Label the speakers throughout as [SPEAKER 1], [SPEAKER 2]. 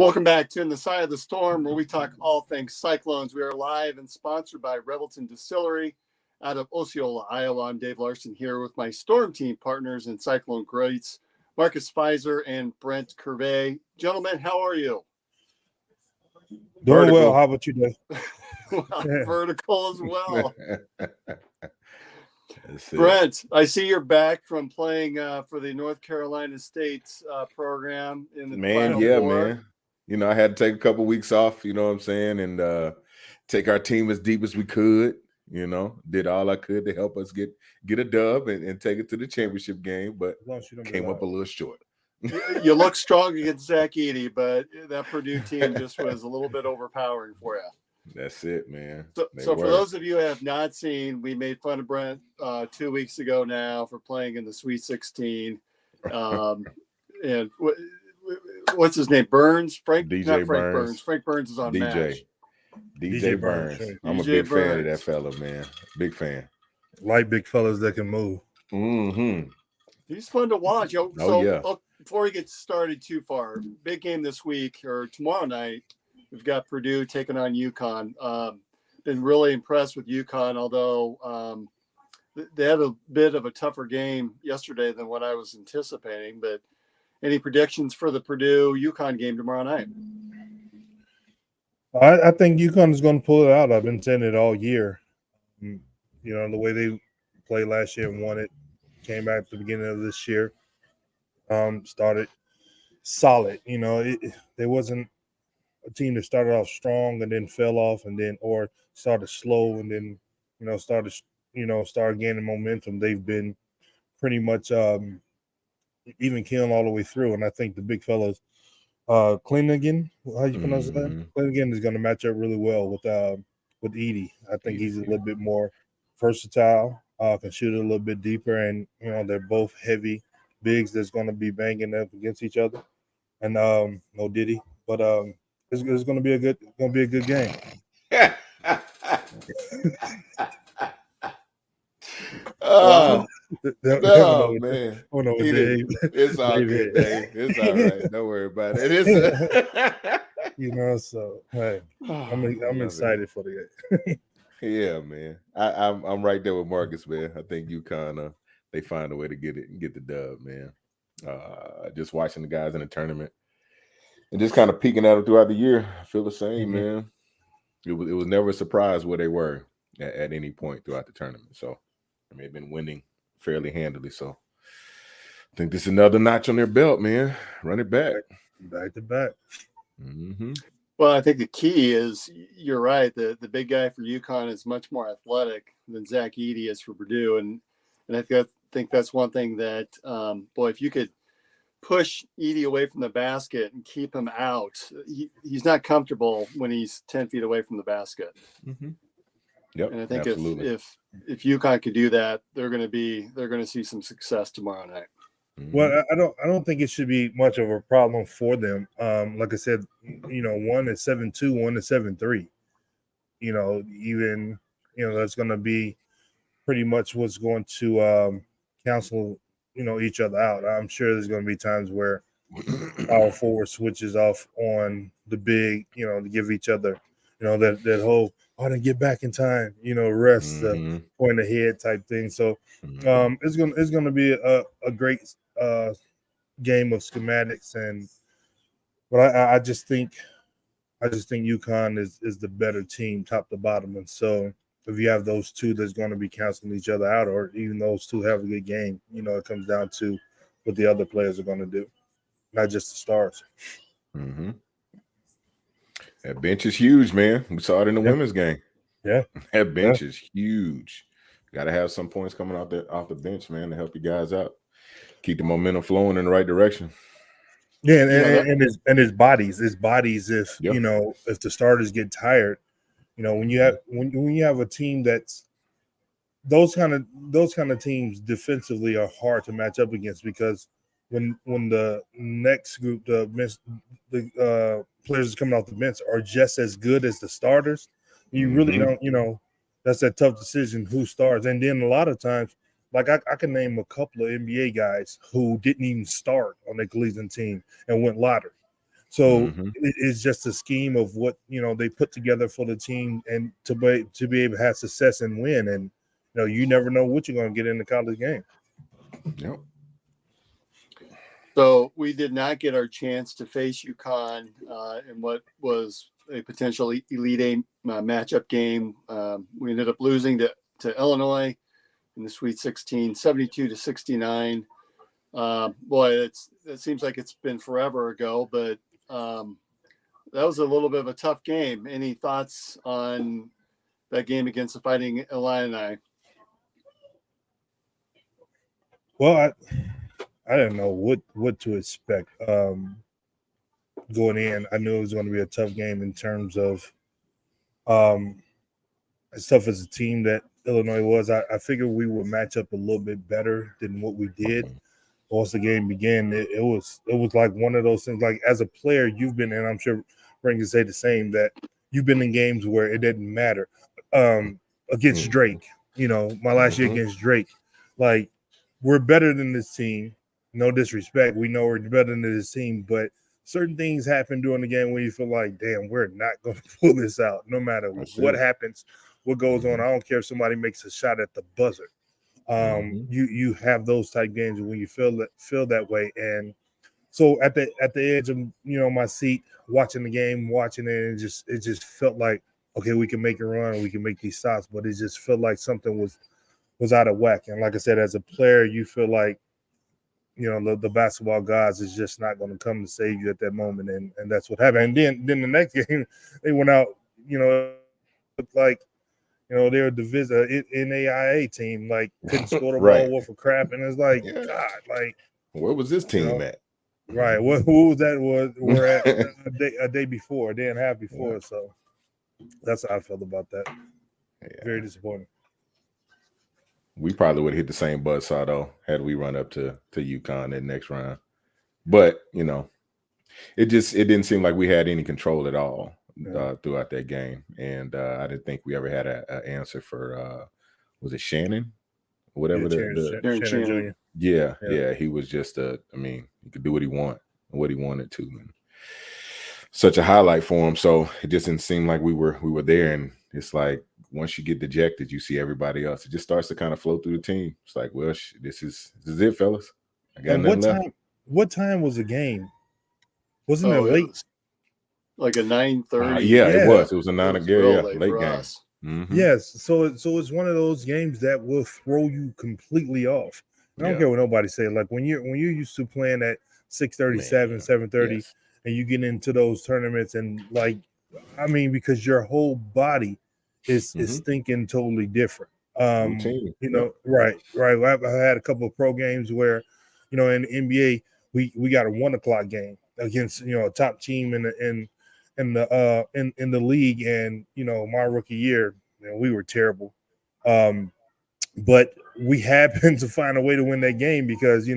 [SPEAKER 1] Welcome back to In the Side of the Storm, where we talk all things Cyclones. We are live and sponsored by Revelton Distillery out of Osceola, Iowa. I'm Dave Larson here with my Storm team partners and Cyclone greats, Marcus Pfizer and Brent Curvey. Gentlemen, how are you?
[SPEAKER 2] Doing
[SPEAKER 1] Vertical.
[SPEAKER 2] well. How about you, Dave?
[SPEAKER 1] Well, vertical as well. Brent, I see you're back from playing for the North Carolina State program in the Final Four.
[SPEAKER 3] Man. You know, I had to take a couple weeks off, you know what I'm saying, and take our team as deep as we could, you know, did all I could to help us get a dub and take it to the championship game, but came up a little short.
[SPEAKER 1] You look strong against Zach Edey, but that Purdue team just was a little bit overpowering for you.
[SPEAKER 3] That's it, man.
[SPEAKER 1] So for those of you who have not seen, we made fun of Brent 2 weeks ago now for playing in the Sweet 16. And what's his name? Burns? Frank Burns. Frank Burns is on
[SPEAKER 3] DJ Burns. I'm a big fan of that fella, man. Big fan.
[SPEAKER 2] Like big fellas that can move.
[SPEAKER 3] Mm-hmm.
[SPEAKER 1] He's fun to watch. Before we get started too far, big game this week or tomorrow night. We've got Purdue taking on UConn. Been really impressed with UConn, although they had a bit of a tougher game yesterday than what I was anticipating. But any predictions for the Purdue-UConn game tomorrow night?
[SPEAKER 2] I think UConn is going to pull it out. I've been saying it all year. You know, the way they played last year and won it, came back at the beginning of this year, started solid. You know, there wasn't a team that started off strong and then fell off or started slow and then, started gaining momentum. They've been pretty much even killing all the way through. And I think the big fellas, Klinigan, how you pronounce that? Klinigan is going to match up really well with Edey. I think he's a little bit more versatile, can shoot it a little bit deeper, and they're both heavy bigs that's going to be banging up against each other. And no Diddy, but it's going to be a good game.
[SPEAKER 3] Man. Oh, no, Dave. It's all good, Dave. It's all right. Don't worry about it.
[SPEAKER 2] So hey, I'm excited for the game.
[SPEAKER 3] Yeah, man. I'm right there with Marcus, man. I think UConn, they find a way to get the dub, man. Just watching the guys in the tournament and just kind of peeking at them throughout the year, I feel the same, man. It was never a surprise where they were at any point throughout the tournament. So they've been winning fairly handily. So I think this is another notch on their belt, man. Run it back
[SPEAKER 2] to back.
[SPEAKER 1] Mm-hmm. Well, I think the key is you're right. The big guy for UConn is much more athletic than Zach Edey is for Purdue, and I think that's one thing that if you could push Edey away from the basket and keep him out, he's not comfortable when he's 10 feet away from the basket.
[SPEAKER 3] Mm-hmm. Yep,
[SPEAKER 1] and I think
[SPEAKER 3] absolutely.
[SPEAKER 1] if UConn could do that, they're going to see some success tomorrow night.
[SPEAKER 2] Well, I don't think it should be much of a problem for them. Like I said, one is 7-2, one is 7-3. That's going to be pretty much what's going to cancel each other out. I'm sure there's going to be times where our forward switches off on the big, to give each other, that whole I didn't get back in time, rest, point ahead type thing. So it's gonna be a great game of schematics, but I just think UConn is the better team, top to bottom, and so if you have those two that's going to be canceling each other out, or even those two have a good game, it comes down to what the other players are going to do, not just the stars.
[SPEAKER 3] Mm-hmm. That bench is huge, man. We saw it in the women's game.
[SPEAKER 2] Yeah,
[SPEAKER 3] that bench is huge. Got to have some points coming off the bench, man, to help you guys out. Keep the momentum flowing in the right direction.
[SPEAKER 2] Yeah, and his bodies. If if the starters get tired, when you have a team that's those kind of teams defensively are hard to match up against, because when the next group, the players coming off the bench are just as good as the starters, you really don't, that's that tough decision who starts. And then a lot of times, like I can name a couple of NBA guys who didn't even start on their collegiate team and went lottery. So it's just a scheme of what they put together for the team, and to be able to have success and win. And you never know what you're going to get in the college game.
[SPEAKER 3] Yep.
[SPEAKER 1] So we did not get our chance to face UConn in what was a potential Elite Eight matchup game. We ended up losing to Illinois in the Sweet 16, 72-69. Boy, it seems like it's been forever ago, but that was a little bit of a tough game. Any thoughts on that game against the Fighting Illini?
[SPEAKER 2] Well, I didn't know what to expect going in. I knew it was going to be a tough game in terms of as tough as a team that Illinois was. I figured we would match up a little bit better than what we did. Once the game began, it was like one of those things. Like, as a player, you've been, and I'm sure Brent can say the same, that you've been in games where it didn't matter. Against Drake, my last year against Drake, like, we're better than this team. No disrespect, we know we're better than this team, but certain things happen during the game where you feel like, damn, we're not going to pull this out, no matter what happens, what goes on. I don't care if somebody makes a shot at the buzzer. You have those type games when you feel that way. And so at the edge of my seat, watching the game, watching it, it just felt like, okay, we can make a run, we can make these shots, but it just felt like something was out of whack. And like I said, as a player, you feel like the basketball gods is just not going to come to save you at that moment, and that's what happened. And then the next game, they went out, looked like they're a division NAIA team, like couldn't score the ball worth a crap, and it's like, God, like,
[SPEAKER 3] where was this team at?
[SPEAKER 2] Right, who was that? We're at a day before, a day and a half before. So that's how I felt about that. Very disappointing.
[SPEAKER 3] We probably would have hit the same buzzsaw though had we run up to UConn in next round. But it didn't seem like we had any control at all throughout that game, and I didn't think we ever had an answer for was it Shannon, whatever
[SPEAKER 1] Shannon.
[SPEAKER 3] Yeah. He was just he could do what he wanted to, and such a highlight for him. So it just didn't seem like we were there, and it's like, once you get dejected, you see everybody else. It just starts to kind of flow through the team. It's like, well, this is it, fellas. I got nothing left.
[SPEAKER 2] What time was the game? Wasn't it late?
[SPEAKER 1] Like a 9:30.
[SPEAKER 3] It was. It was a late game.
[SPEAKER 2] Mm-hmm. Yes. So it's one of those games that will throw you completely off. I don't care what nobody say. Like, when you're used to playing at 6:37, 7:30, and you get into those tournaments, and because your whole body is thinking totally different. Right. I've had a couple of pro games where, in the NBA, we got a 1 o'clock game against a top team in the league, and my rookie year, we were terrible, but we happened to find a way to win that game because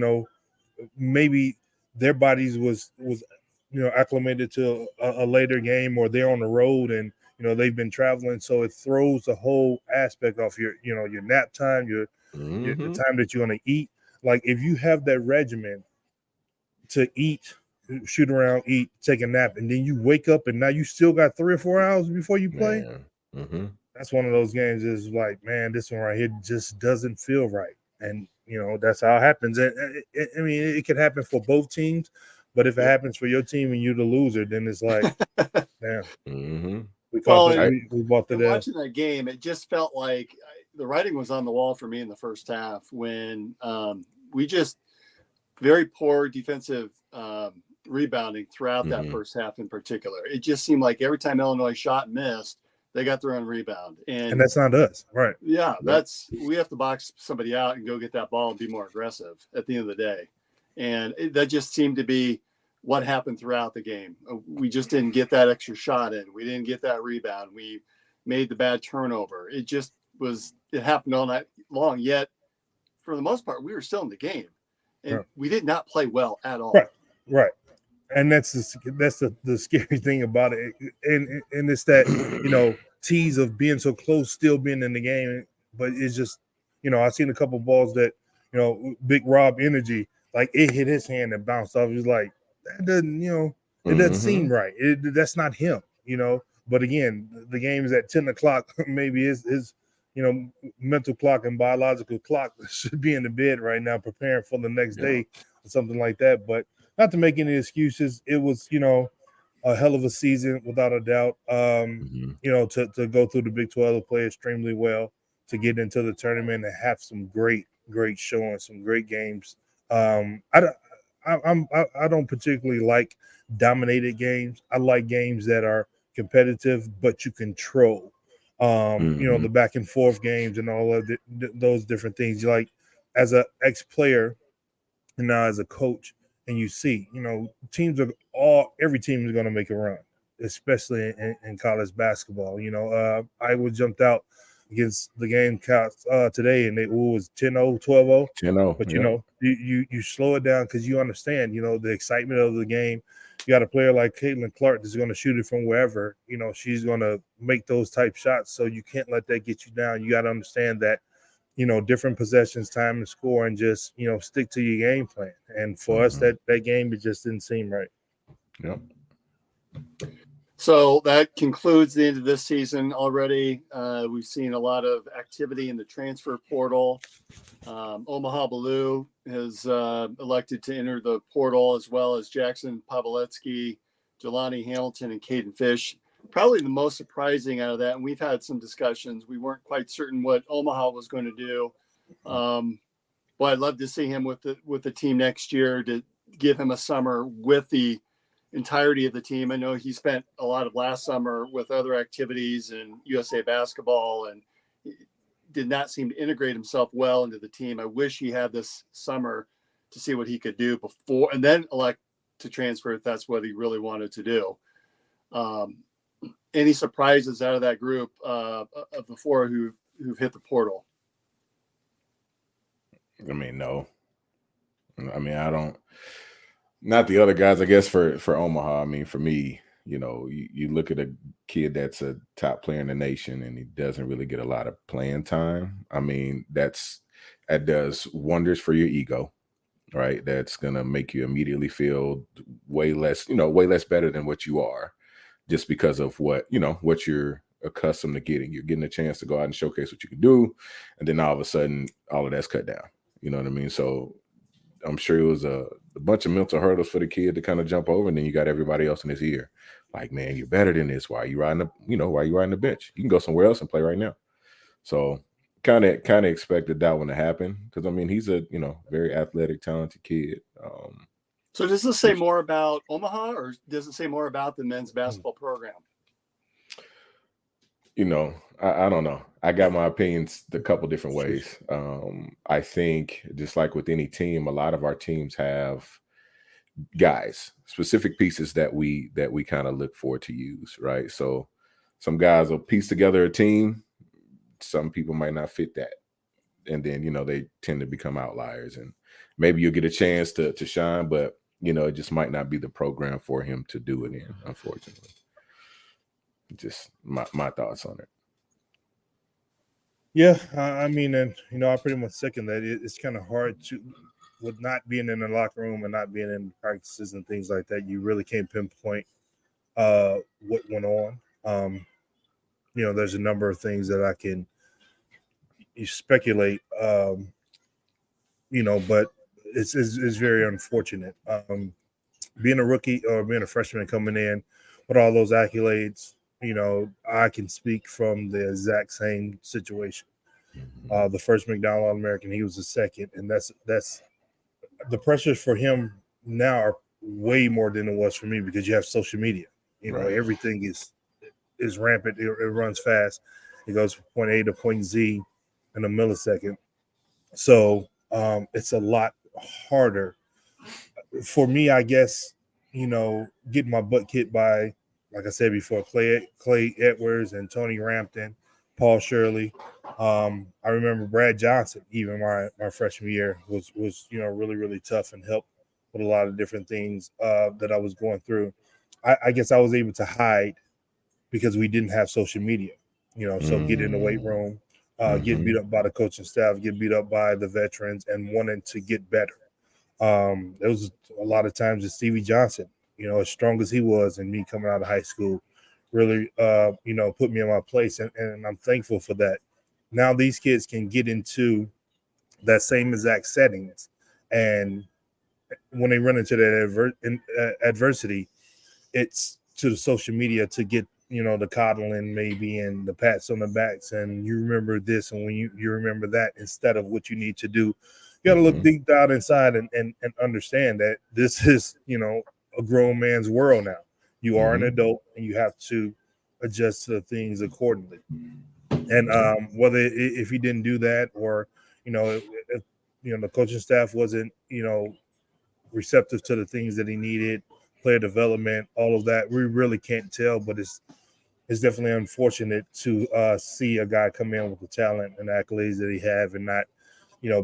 [SPEAKER 2] maybe their bodies was acclimated to a later game, or they're on the road and they've been traveling, so it throws the whole aspect off your nap time, the time that you're going to eat. Like, if you have that regimen to eat, shoot around, eat, take a nap, and then you wake up and now you still got 3 or 4 hours before you play. That's one of those games is like, man, this one right here just doesn't feel right. And that's how it happens. And it could happen for both teams, but if it happens for your team and you're the loser, then it's like, damn. We bought the
[SPEAKER 1] watching that game, it just felt like the writing was on the wall for me in the first half when we just very poor defensive rebounding throughout that first half in particular. It just seemed like every time Illinois shot and missed, they got their own rebound. And
[SPEAKER 2] that's not us, right?
[SPEAKER 1] Yeah, we have to box somebody out and go get that ball and be more aggressive at the end of the day. And that just seemed to be what happened throughout the game. We just didn't get that extra shot in. We didn't get that rebound. We made the bad turnover. It happened all night long. Yet, for the most part, we were still in the game. And we did not play well at all.
[SPEAKER 2] Right. And that's the scary thing about it. And it's that, tease of being so close, still being in the game. But it's just, I've seen a couple of balls that, Big Rob energy, like, it hit his hand and bounced off. It was like, that doesn't, It doesn't seem right. That's not him, you know. But again, the game is at 10 o'clock. Maybe his mental clock and biological clock should be in the bed right now, preparing for the next day or something like that. But not to make any excuses, it was, a hell of a season without a doubt. To go through the Big 12 to play extremely well, to get into the tournament and have some great showings, some great games. I don't particularly like dominated games. I like games that are competitive, but you control. The back and forth games and all of those different things. Like as an ex-player and now as a coach, and you see, every team is going to make a run, especially in college basketball. I was jumped out against the Gamecocks today, and it was 10-0, 12-0.
[SPEAKER 3] 10-0.
[SPEAKER 2] But, you slow it down because you understand, the excitement of the game. You got a player like Caitlin Clark that's going to shoot it from wherever. She's going to make those type shots, so you can't let that get you down. You got to understand that, different possessions, time to score, and just, stick to your game plan. And for us, that game, it just didn't seem right.
[SPEAKER 3] Yep.
[SPEAKER 1] So that concludes the end of this season already. We've seen a lot of activity in the transfer portal. Omaha Blue has elected to enter the portal, as well as Jackson Pawlowski, Jelani Hamilton, and Caden Fish. Probably the most surprising out of that, and we've had some discussions. We weren't quite certain what Omaha was going to do. But I'd love to see him with the team next year, to give him a summer with the entirety of the team. I know he spent a lot of last summer with other activities and USA basketball, and did not seem to integrate himself well into the team. I wish he had this summer to see what he could do before, and then elect to transfer if that's what he really wanted to do. Any surprises out of that group of the four who've hit the portal?
[SPEAKER 3] I mean, no. I mean, I don't. Not the other guys, I guess, for Omaha. I mean, for me, you look at a kid that's a top player in the nation and he doesn't really get a lot of playing time. I mean, that does wonders for your ego, right? That's going to make you immediately feel way less better than what you are, just because of what you're accustomed to getting. You're getting a chance to go out and showcase what you can do. And then all of a sudden, all of that's cut down. You know what I mean? So I'm sure it was a bunch of mental hurdles for the kid to kind of jump over. And then you got everybody else in his ear. Like, man, you're better than this. Why are you riding the bench? You can go somewhere else and play right now. So kind of expected that one to happen, because I mean, he's a very athletic, talented kid.
[SPEAKER 1] So does this say more about Omaha, or does it say more about the men's basketball program?
[SPEAKER 3] I don't know. I got my opinions a couple different ways. I think just like with any team, a lot of our teams have guys, specific pieces that we kind of look for to use, right? So some guys will piece together a team. Some people might not fit that. And then, they tend to become outliers, and maybe you'll get a chance to shine, but it just might not be the program for him to do it in, unfortunately. Just my thoughts on it.
[SPEAKER 2] Yeah, I mean, and I pretty much second that. It's kind of hard to, with not being in the locker room and not being in practices and things like that, you really can't pinpoint what went on. There's a number of things that I can speculate, but it's very unfortunate. Being a rookie or being a freshman coming in with all those accolades, I can speak from the exact same situation. The first McDonald All-American, he was the second, and that's the pressures for him now are way more than it was for me, because you have social media.
[SPEAKER 3] Right.
[SPEAKER 2] Everything is rampant. It runs fast. It goes from point A to point Z in a millisecond. So it's a lot harder for me, I guess. Getting my butt kicked by, like I said before, Clay Edwards and Tony Rampton, Paul Shirley. I remember Brad Johnson, even my freshman year, was really, really tough and helped with a lot of different things that I was going through. I guess I was able to hide because we didn't have social media, so get in the weight room, get beat up by the coaching staff, get beat up by the veterans, and wanting to get better. There was a lot of times that Stevie Johnson as strong as he was, and me coming out of high school, really, put me in my place, and I'm thankful for that. Now these kids can get into that same exact settings, and when they run into that adversity, it's to the social media to get the coddling maybe and the pats on the backs and you remember this and when you remember that instead of what you need to do. You got to look deep down inside and understand that this is a grown man's world now. You are an adult and you have to adjust to things accordingly. And whether if he didn't do that or if the coaching staff wasn't receptive to the things that he needed, player development, all of that, we really can't tell. But it's definitely unfortunate to see a guy come in with the talent and accolades that he have and not,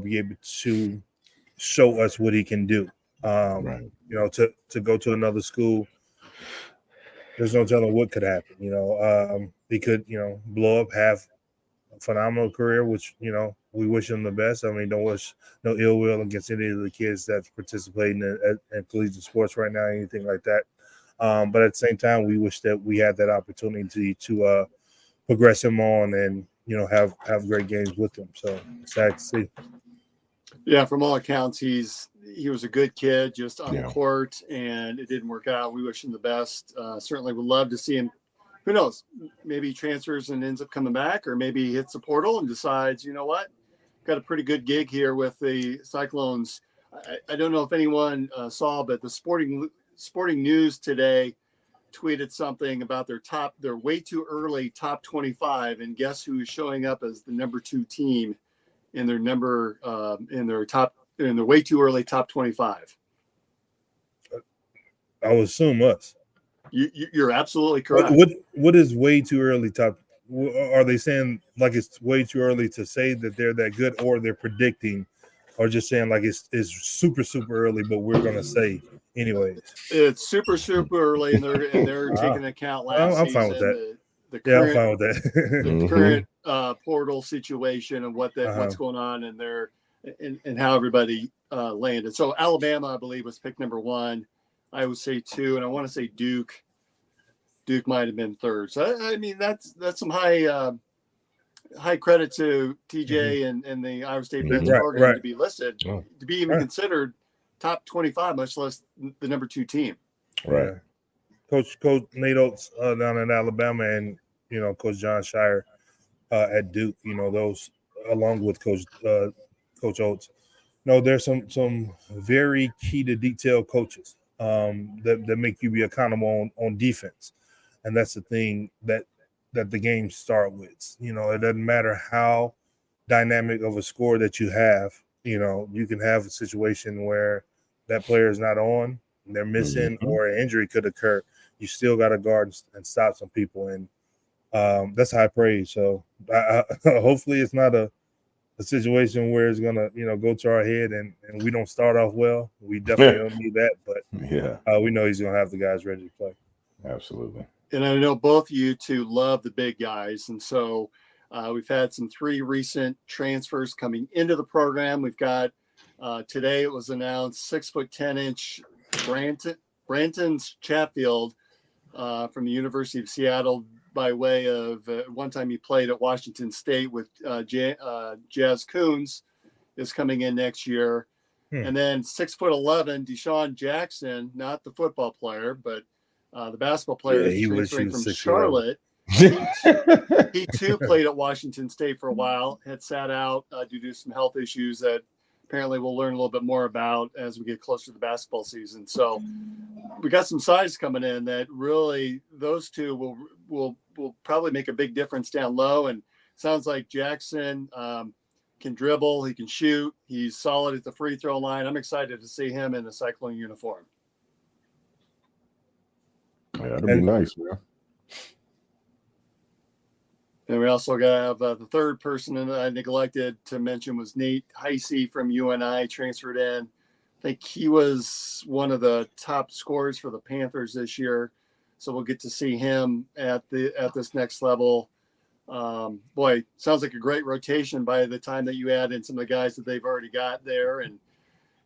[SPEAKER 2] be able to show us what he can do.
[SPEAKER 3] Right.
[SPEAKER 2] To go to another school, there's no telling what could happen. He could, blow up, have a phenomenal career, which, we wish him the best. I mean, don't wish no ill will against any of the kids that's participating in collegiate sports right now, anything like that. But at the same time, we wish that we had that opportunity to progress him on and, have great games with him. So it's sad to see.
[SPEAKER 1] Yeah, from all accounts, he was a good kid just on the court, and it didn't work out. We wish him the best. Certainly would love to see him. Who knows? Maybe he transfers and ends up coming back, or maybe he hits the portal and decides, you know what? Got a pretty good gig here with the Cyclones. I don't know if anyone saw, but the Sporting News today tweeted something about their way too early top 25, and guess who's showing up as the number 2 team in their way too early top 25.
[SPEAKER 2] I would assume us.
[SPEAKER 1] You're absolutely correct.
[SPEAKER 2] What is way too early top? Are they saying like it's way too early to say that they're that good, or they're predicting, or just saying like it's super early, but we're gonna say anyways?
[SPEAKER 1] It's super early, and they're taking into account last
[SPEAKER 2] I'm
[SPEAKER 1] season.
[SPEAKER 2] Fine with that.
[SPEAKER 1] The current,
[SPEAKER 2] I'm fine with that.
[SPEAKER 1] The current portal situation and what's going on in there, and how everybody landed. So Alabama, I believe, was picked number 1. I would say 2, and I want to say Duke. Duke might have been 3rd. So I mean that's some high credit to TJ and the Iowa State men's program to be listed, to be even considered top 25, much less the number 2 team.
[SPEAKER 3] Right.
[SPEAKER 2] Coach Nate Oates down in Alabama, and Coach John Shire at Duke. Those along with Coach Oates. There's some very key to detail coaches that make you be accountable on defense, and that's the thing that the games start with. It doesn't matter how dynamic of a score that you have. You can have a situation where that player is not on, they're missing, or an injury could occur. You still got to guard and stop some people, and that's high praise. So hopefully it's not a situation where it's gonna go to our head and we don't start off well. We definitely don't need that, but we know he's gonna have the guys ready to play.
[SPEAKER 3] Absolutely.
[SPEAKER 1] And I know both you two love the big guys, and so we've had 3 recent transfers coming into the program. We've got today it was announced 6'10" Branton Chatfield from the University of Seattle, by way of one time he played at Washington State with Jazz Coons, is coming in next year. And then 6'11" Deshaun Jackson, not the football player, but the basketball player, transferring from Charlotte. He too played at Washington State for a while, had sat out due to some health issues that apparently we'll learn a little bit more about as we get closer to the basketball season. So we got some size coming in that really those two will probably make a big difference down low. And sounds like Jackson can dribble, he can shoot, he's solid at the free throw line. I'm excited to see him in the Cyclone uniform.
[SPEAKER 3] Yeah, that'd be nice, man.
[SPEAKER 1] And we also got the third person that I neglected to mention was Nate Heisey from UNI, transferred in. I think he was one of the top scorers for the Panthers this year. So we'll get to see him at this next level. Boy, sounds like a great rotation by the time that you add in some of the guys that they've already got there and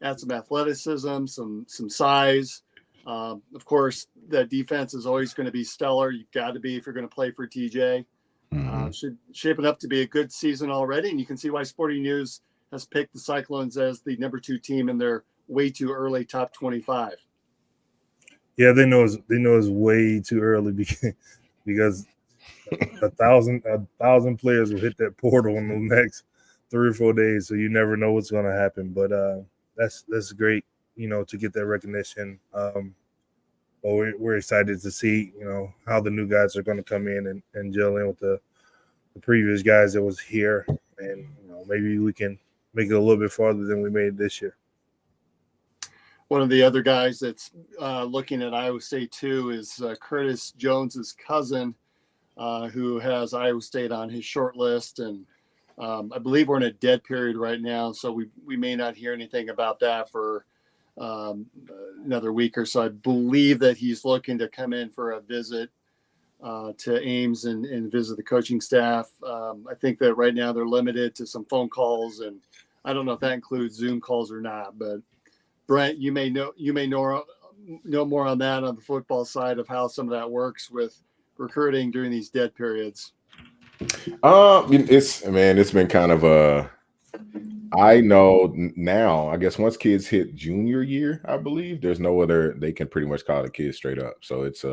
[SPEAKER 1] add some athleticism, some size. Of course, that defense is always going to be stellar. You've got to be if you're going to play for TJ. Should shaping up to be a good season already, and you can see why Sporting News has picked the Cyclones as the number 2 team in their way too early top 25.
[SPEAKER 2] Yeah, they know it's way too early because a thousand players will hit that portal in the next 3 or 4 days, so you never know what's going to happen. But that's great, to get that recognition. Well, we're excited to see, how the new guys are going to come in and gel in with the previous guys that was here, and maybe we can make it a little bit farther than we made this year.
[SPEAKER 1] One of the other guys that's looking at Iowa State too is Curtis Jones's cousin, who has Iowa State on his short list, and I believe we're in a dead period right now, so we may not hear anything about that for another week or so. I believe that he's looking to come in for a visit to Ames and visit the coaching staff. I think that right now they're limited to some phone calls, and I don't know if that includes Zoom calls or not. But Brent, you may know more on that on the football side of how some of that works with recruiting during these dead periods.
[SPEAKER 3] It's been kind of I know now, I guess once kids hit junior year, I believe there's no other, they can pretty much call the kids straight up. So it's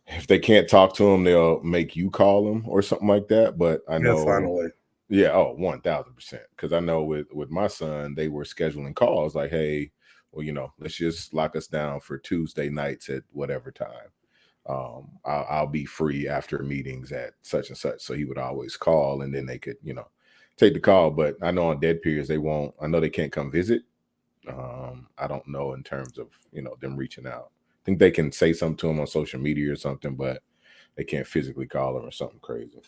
[SPEAKER 3] if they can't talk to them, they'll make you call them or something like that. But I know,
[SPEAKER 2] finally.
[SPEAKER 3] Yeah, 1000%. Because I know with my son, they were scheduling calls like, hey, well, let's just lock us down for Tuesday nights at whatever time. I'll be free after meetings at such and such. So he would always call, and then they could, take the call. But I know on dead periods they won't. I know they can't come visit. I don't know in terms of them reaching out. I think they can say something to them on social media or something, but they can't physically call them or something crazy.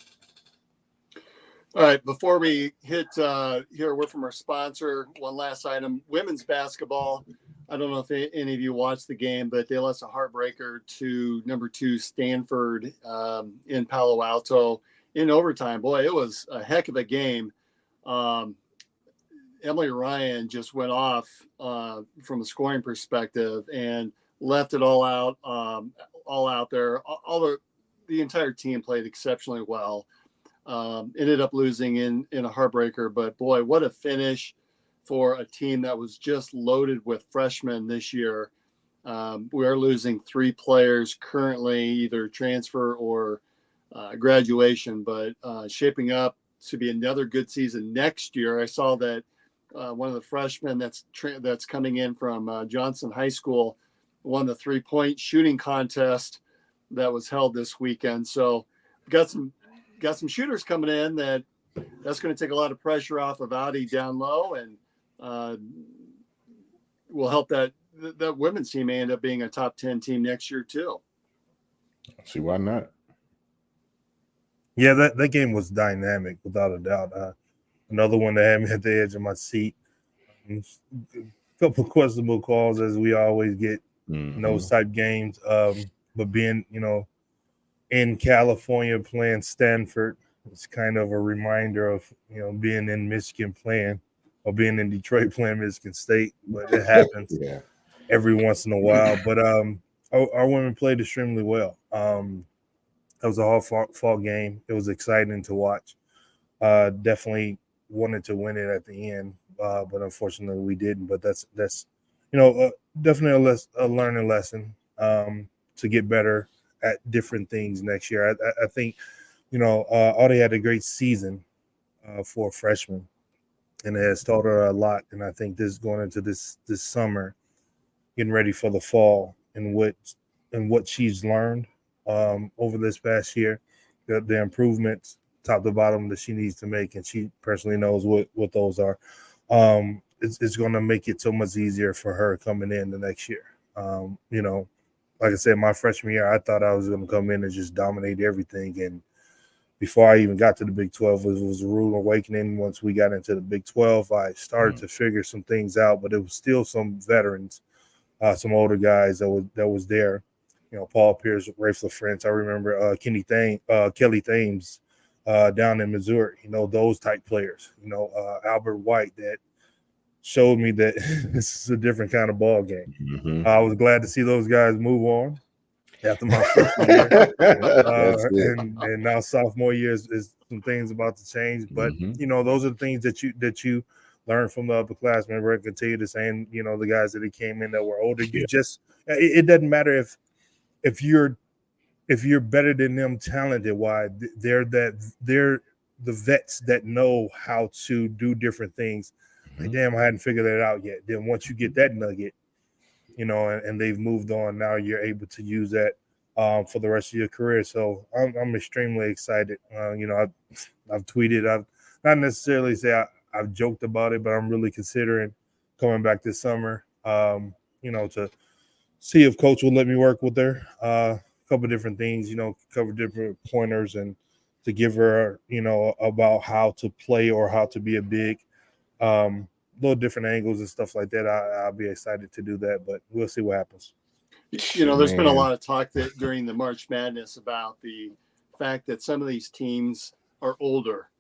[SPEAKER 1] All right, before we hit hear a word from our sponsor, one last item: women's basketball. I don't know if any of you watched the game, but they lost a heartbreaker to number 2 Stanford in Palo Alto in overtime. Boy, it was a heck of a game. Emily Ryan just went off from a scoring perspective and left it all out there. The entire team played exceptionally well. Ended up losing in a heartbreaker, but boy, what a finish for a team that was just loaded with freshmen this year. We are losing 3 players currently, either transfer or graduation, but shaping up to be another good season next year. I saw that one of the freshmen that's coming in from Johnson High School won the 3-point shooting contest that was held this weekend. So got some shooters coming in that's going to take a lot of pressure off of Audi down low, and will help that women's team may end up being a top 10 team next year too.
[SPEAKER 3] See, why not?
[SPEAKER 2] Yeah, that game was dynamic without a doubt. Another one that had me at the edge of my seat. A couple of questionable calls, as we always get in those type games. But being, in California playing Stanford, it's kind of a reminder of, being in Michigan playing, or being in Detroit playing Michigan State. But it happens every once in a while. But our women played extremely well. It was a hard fought game. It was exciting to watch. Definitely wanted to win it at the end, but unfortunately we didn't. But that's definitely a learning lesson to get better at different things next year. I think Audie had a great season for a freshman, and it has taught her a lot. And I think this going into this summer, getting ready for the fall, and what she's learned over this past year, the improvements top to bottom that she needs to make, and she personally knows what those are. It's going to make it so much easier for her coming in the next year. Like I said, my freshman year, I thought I was going to come in and just dominate everything. And before I even got to the Big 12, it was a rude awakening. Once we got into the Big 12, I started to figure some things out, but it was still some veterans, some older guys that was there. Paul Pierce, Rafe LaFrance. I remember Kelly Thames down in Missouri. Those type players. Albert White that showed me that this is a different kind of ball game.
[SPEAKER 3] Mm-hmm.
[SPEAKER 2] I was glad to see those guys move on after my freshman year. And now sophomore year is some things about to change. But those are the things that you learn from the upperclassmen. We're going to continue to say, the guys that came in that were older. You just it doesn't matter if you're better than them talented wise. They're the vets that know how to do different things. Like, damn, I hadn't figured that out yet. Then once you get that nugget, and they've moved on, now you're able to use that for the rest of your career. So I'm extremely excited. I've tweeted. I've not necessarily say I've joked about it, but I'm really considering coming back this summer. To see if Coach will let me work with her. A couple of different things. Cover different pointers and to give her, about how to play or how to be a big. Little different angles and stuff like that. I'll be excited to do that, but we'll see what happens.
[SPEAKER 1] There's been a lot of talk that during the March Madness about the fact that some of these teams are older,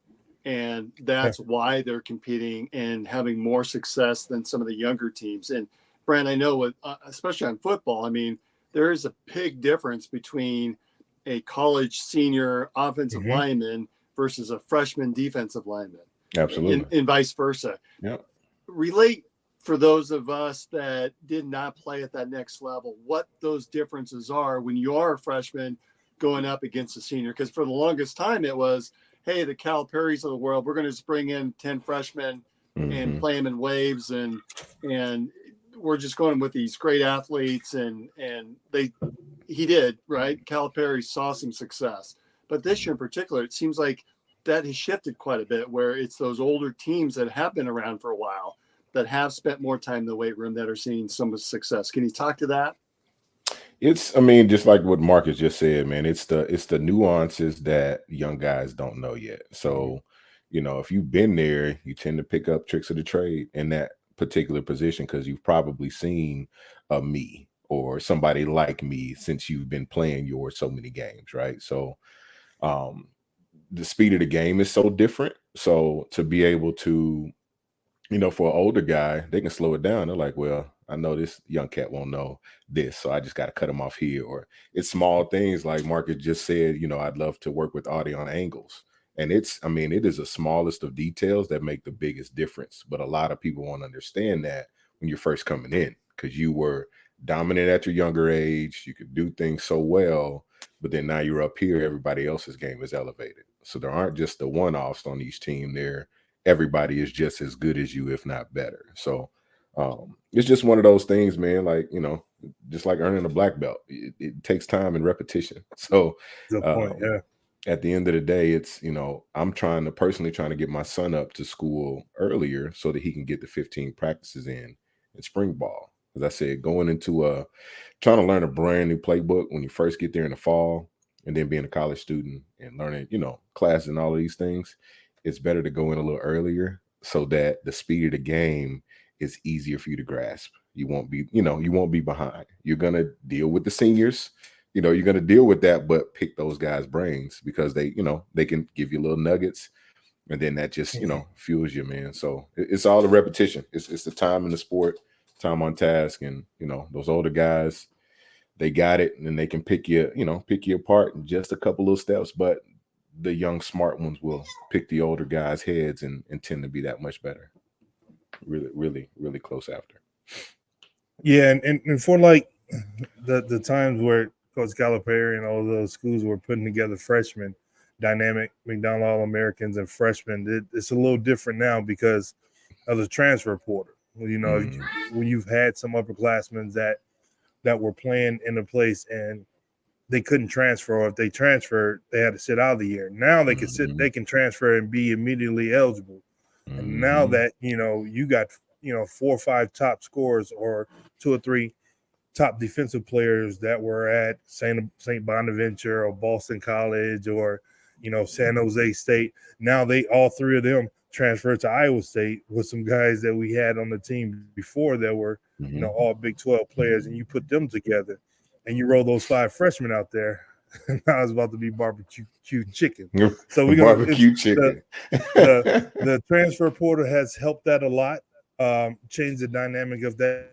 [SPEAKER 1] and that's why they're competing and having more success than some of the younger teams. And Brent, I know with especially on football, I mean, there is a big difference between a college senior offensive lineman versus a freshman defensive lineman.
[SPEAKER 3] Absolutely.
[SPEAKER 1] And vice versa.
[SPEAKER 3] Yeah.
[SPEAKER 1] Relate for those of us that did not play at that next level, what those differences are when you are a freshman going up against a senior. Because for the longest time it was, hey, the Calipari's of the world, we're going to just bring in 10 freshmen and play them in waves, and we're just going with these great athletes, and he did, right? Calipari saw some success. But this year in particular, it seems like that has shifted quite a bit, where it's those older teams that have been around for a while that have spent more time in the weight room that are seeing some success. Can you talk to that?
[SPEAKER 3] Just like what Marcus just said, man, it's the nuances that young guys don't know yet. So, if you've been there, you tend to pick up tricks of the trade in that particular position because you've probably seen me or somebody like me since you've been playing yours so many games, right? So, the speed of the game is so different. So to be able to, for an older guy, they can slow it down. They're like, well, I know this young cat won't know this, so I just got to cut him off here. Or it's small things like Marcus just said, I'd love to work with Audie on angles. And it is the smallest of details that make the biggest difference. But a lot of people won't understand that when you're first coming in, because you were dominant at your younger age. You could do things so well, but then now you're up here, everybody else's game is elevated. So there aren't just the one-offs on each team there. Everybody is just as good as you, if not better. So it's just one of those things, man, like, just like earning a black belt. It takes time and repetition. So
[SPEAKER 2] good point,
[SPEAKER 3] at the end of the day, it's, I'm personally trying to get my son up to school earlier so that he can get the 15 practices in spring ball. As I said, going into trying to learn a brand new playbook when you first get there in the fall, and then being a college student and learning, classes and all of these things, it's better to go in a little earlier so that the speed of the game is easier for you to grasp. You won't be behind. You're going to deal with the seniors, you're going to deal with that, but pick those guys' brains because they can give you little nuggets, and then that just, fuels you, man. So it's all the repetition. It's the time in the sport, time on task. And, those older guys, they got it, and they can pick you apart in just a couple of steps. But the young, smart ones will pick the older guys' heads and tend to be that much better. Really, really, really close after.
[SPEAKER 2] Yeah, and for like the times where Coach Calipari and all those schools were putting together freshmen, dynamic McDonald All-Americans and freshmen, it's a little different now because of the transfer portal. When you've had some upperclassmen that were playing in a place and they couldn't transfer, or if they transferred, they had to sit out of the year. Now they can they can transfer and be immediately eligible. And now that, you got, 4 or 5 top scorers or 2 or 3 top defensive players that were at St. Bonaventure or Boston College or, San Jose State. Now all 3 of them transferred to Iowa State with some guys that we had on the team before that were, all Big 12 players, and you put them together and you roll those 5 freshmen out there. Now it's about to be barbecue chicken. So we're gonna
[SPEAKER 3] barbecue chicken.
[SPEAKER 2] The transfer portal has helped that a lot. change the dynamic of that.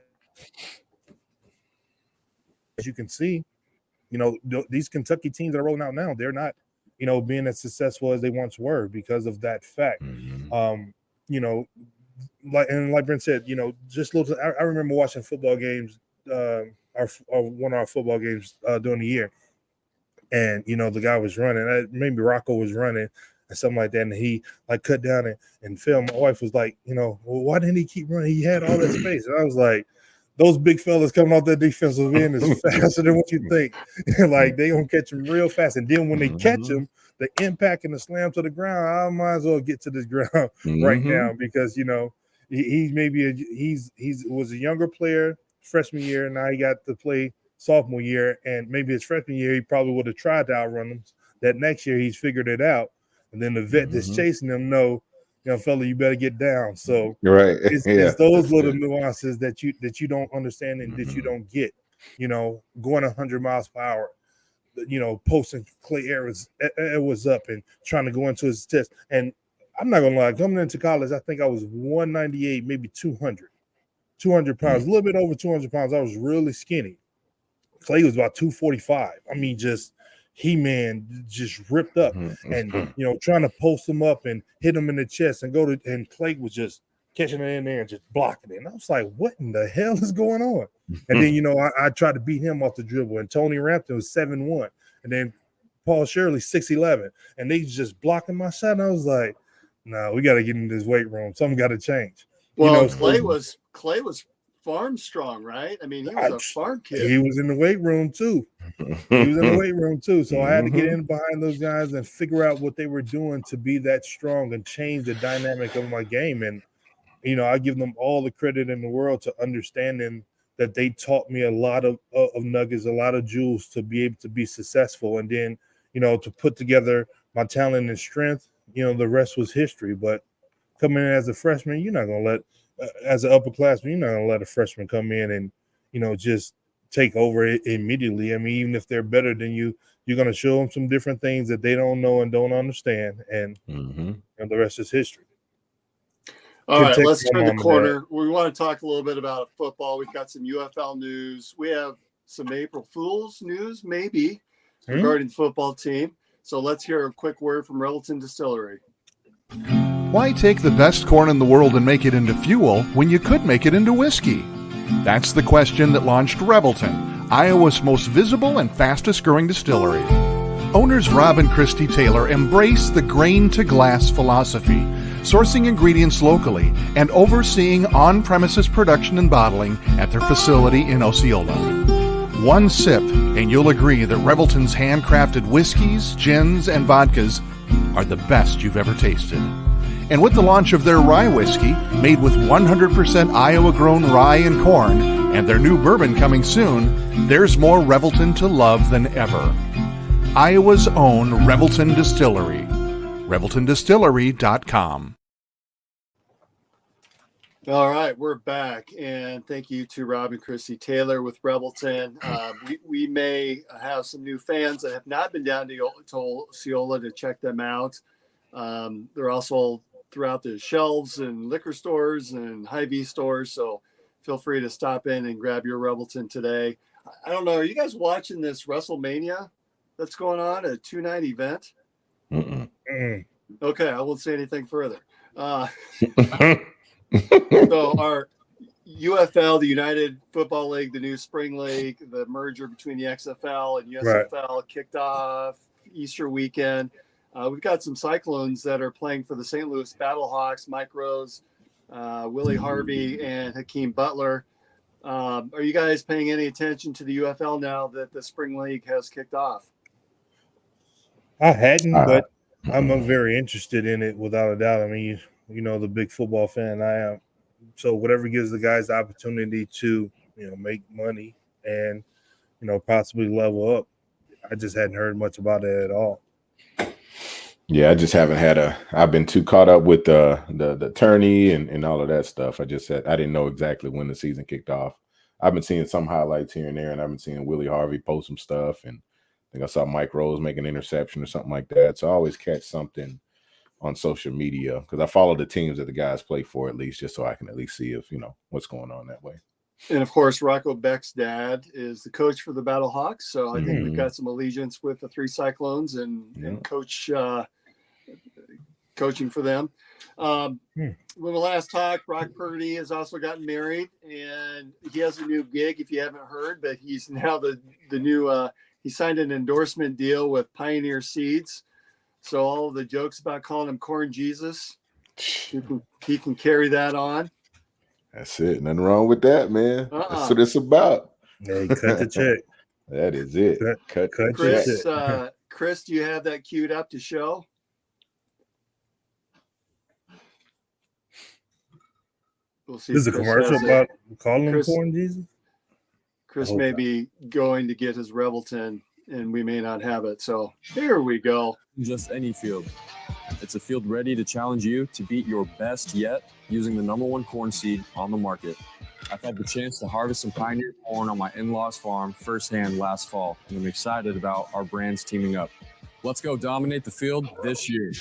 [SPEAKER 2] As you can see, these Kentucky teams that are rolling out now, they're not, being as successful as they once were because of that fact.
[SPEAKER 3] Mm-hmm.
[SPEAKER 2] Like Brent said, just little. I remember watching football games, one of our football games during the year, and the guy was running. Maybe Rocco was running and something like that, and he like cut down and filmed. My wife was like, well, why didn't he keep running? He had all that space, and I was like, those big fellas coming off that defensive end is faster than what you think. Like they gonna catch him real fast, and then when they catch him, the impact and the slam to the ground, I might as well get to this ground right now because he's maybe he's was a younger player freshman year. Now he got to play sophomore year, and maybe his freshman year he probably would have tried to outrun them. That next year he's figured it out, and then the vet that's chasing him fella, you better get down. So
[SPEAKER 3] right,
[SPEAKER 2] it's those little nuances that you don't understand and that you don't get. Going 100 miles per hour, posting Clay Edwards up and trying to go into his test. And I'm not gonna lie, coming into college, I think I was 198, maybe 200 pounds, a little bit over 200 pounds. I was really skinny. Clay was about 245. I mean, just just ripped up and trying to post him up and hit him in the chest and Clay was just catching it in there and just blocking it. And I was like, what in the hell is going on? And then I tried to beat him off the dribble, and Tony Rampton was 7'1", and then Paul Shirley 6'11", and they just blocking my shot. And I was like, no, we got to get in this weight room. Something got to change.
[SPEAKER 1] Well, Clay was farm strong, right? I mean, he was a farm kid.
[SPEAKER 2] He was in the weight room too. So I had to get in behind those guys and figure out what they were doing to be that strong and change the dynamic of my game. And I give them all the credit in the world to understanding that they taught me a lot of nuggets, a lot of jewels to be able to be successful. And then to put together my talent and strength, the rest was history. But coming in as a freshman, you're not gonna let as an upperclassman, you're not gonna let a freshman come in and just take over it immediately. I mean, even if they're better than you, you're gonna show them some different things that they don't know and don't understand, and the rest is history.
[SPEAKER 1] All right, let's turn the corner. We want to talk a little bit about football. We've got some UFL news. We have some April Fool's news, maybe, regarding the football team. So let's hear a quick word from Revelton Distillery.
[SPEAKER 4] Why take the best corn in the world and make it into fuel when you could make it into whiskey? That's the question that launched Revelton, Iowa's most visible and fastest growing distillery. Owners Rob and Christy Taylor embrace the grain-to-glass philosophy, sourcing ingredients locally and overseeing on-premises production and bottling at their facility in Osceola. One sip and you'll agree that Revelton's handcrafted whiskeys, gins, and vodkas are the best you've ever tasted. And with the launch of their rye whiskey, made with 100% Iowa-grown rye and corn, and their new bourbon coming soon, there's more Revelton to love than ever. Iowa's own Revelton Distillery. ReveltonDistillery.com.
[SPEAKER 1] All right, we're back, and thank you to Rob and Christy Taylor with Revelton. We may have some new fans that have not been down to Osceola to check them out. They're also throughout the shelves and liquor stores and Hy-Vee stores, so feel free to stop in and grab your Revelton today. I don't know, are you guys watching this WrestleMania that's going on, a 2-night event? Okay, I won't say anything further. So our UFL, the United Football League, the new Spring League, the merger between the XFL and USFL kicked off Easter weekend. We've got some Cyclones that are playing for the St. Louis Battlehawks, Mike Rose, Willie Harvey, and Hakeem Butler. Are you guys paying any attention to the UFL now that the Spring League has kicked off?
[SPEAKER 2] I hadn't, but I'm very interested in it without a doubt. I mean, the big football fan I am. So whatever gives the guys the opportunity to, make money and, possibly level up. I just hadn't heard much about it at all.
[SPEAKER 3] Yeah, I just haven't I've been too caught up with the attorney and all of that stuff. I didn't know exactly when the season kicked off. I've been seeing some highlights here and there, and I've been seeing Willie Harvey post some stuff, and I think I saw Mike Rose make an interception or something like that. So I always catch something on social media, because I follow the teams that the guys play for, at least, just so I can at least see if, what's going on that way.
[SPEAKER 1] And of course, Rocco Beck's dad is the coach for the Battle Hawks. So I think we've got some allegiance with the 3 Cyclones and coaching for them. When we last talked, Brock Purdy has also gotten married, and he has a new gig, if you haven't heard, but he's now the new he signed an endorsement deal with Pioneer Seeds. So all of the jokes about calling him Corn Jesus, he can carry that on.
[SPEAKER 3] That's it. Nothing wrong with that, man. That's what it's about.
[SPEAKER 2] Hey, cut the check.
[SPEAKER 3] That is it. Cut
[SPEAKER 1] Chris,
[SPEAKER 3] the check.
[SPEAKER 1] Chris, do you have that queued up to show? We'll see.
[SPEAKER 2] This is a commercial about calling him Corn Jesus?
[SPEAKER 1] Chris may be going to get his Revelton, and we may not have it. So here we go.
[SPEAKER 5] Just any field. It's a field ready to challenge you to beat your best yet using the #1 corn seed on the market. I've had the chance to harvest some Pioneer corn on my in-laws farm firsthand last fall, and I'm excited about our brands teaming up. Let's go dominate the field this year.